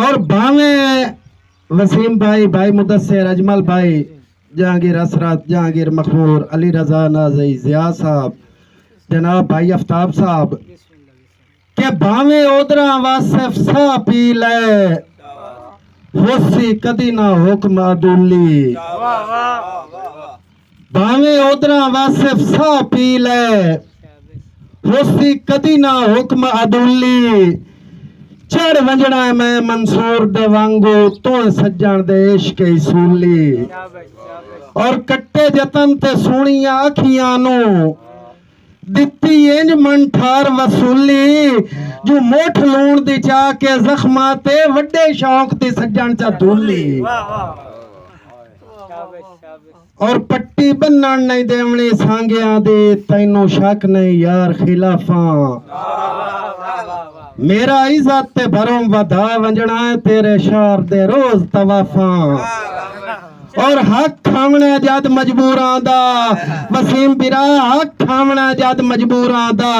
और बावे वसीम भाई, भाई मुदस्सिर, अजमल भाई, जहांगीर असरत, जहांगीर मखबूर, अली रजा नाज़ी, जिया साहब, जनाब भाई आफ्ताब साहब के बावे ओदरा वासिफ सा पी ले होसी कदी ना हुक्म अदुल्ली। बावे ओदरा वासिफ सा पी ले होसी कदी ना हुक्म अदुल्ली। चढ़ वंजना मैं मंसूर दे वांगू तो सज्जन दे इश्क इसूली। और कट्टे जतन ते सोहणियां अखियां नू दित्ती इंज मन ठार वसूली। जो मोठ लूण दी चा के जख्मा ते वड्डे शौक दी सज्जन चा दूली। और पट्टी बन्नण नहीं देवनी सांगियां दी तैनू शक नहीं यार खिलाफा। मेरा इज्जत ते भरों वधा वंजना है तेरे शार दे रोज तवाफा। और हक खावना जद मजबूरां दा वसीम बिरा, हक खावना जद मजबूरां दा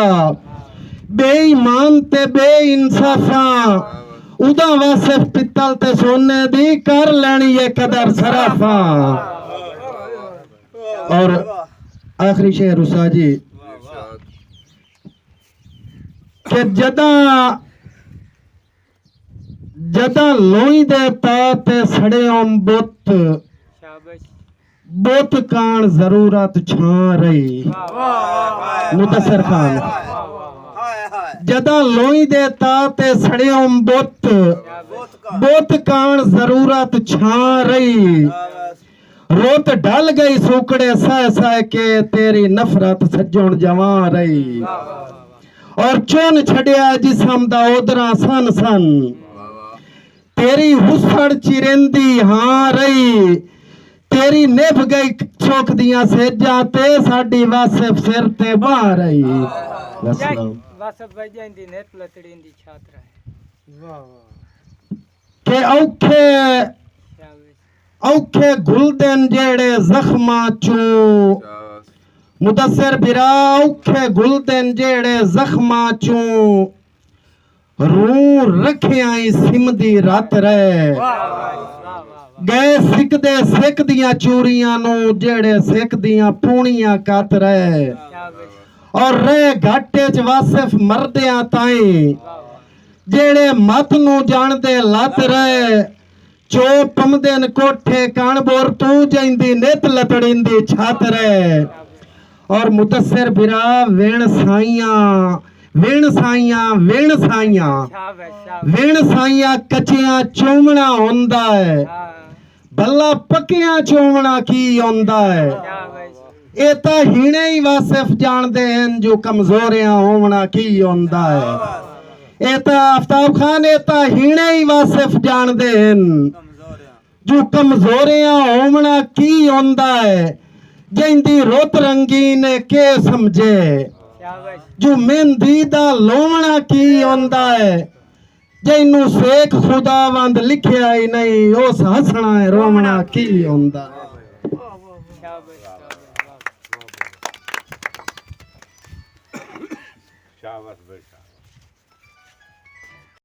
बेईमान ते बेइंसाफा। उदा वासिफ पित्तल ते सोने दी कर लेनी ये कदर सराफा। और आखिरी शेर उसा जी कि जदा जदा लोई दे ताते सड़े ओम बुत बुत कान जरूरत छा रही। मुदस्सिर खान जदा लोई दे ताते सड़े ओम बुत बुत कान जरूरत छा रही। रोत ढल गई सूकड़े सह सह के तेरी नफरत सज्जण जवा रही। और चुन छड़िया जिसम दा ओदरा सन सन तेरी हुसड़ चिरेंदी हाँ रही। तेरी निभ गई चौक दिया सेजा ते साडी वासिफ सिर ते बाह रही। के औखे औखे घुलदन जेड़े जख्मा चू। मुदस्सिर बिरा औखे घुलदन जेड़े जख्मा चू रू रखिया सिमदी रात रे। गए सिकदे सिक दिया चूरियां नू जेड़े सिक दिया पूणियां कत रे। और रे घाटे च वासिफ मरदियां ताई जेड़े मत नू जानदे लत रे। चो पमदन कोठे कान बोर तू जाइंदी नित लतड़िंदी छत रे। और मुदस्सिर बिरा वेण साइयां वेण साइयां वेण साइयां वेण साइयां कच्चियां चोमना होंदा है भला पक्कियां चोमना की होंदा है। ये तो हिणे ही वासिफ जानते हैं जो कमजोरियां होना की होंदा है। ये तो आफ्ताब खान ये तो हिणे ही वासिफ जानते हैं जो कमजोरियां होना की होंदा है। जिंदी रुत रंगी ने के समझे जो मेहंदी दा लोवना की होंदा है। जिन्नू शेख खुदावंद लिखिया ही नहीं उस हसना है रोवना की होंदा है। शाबाश बेटा।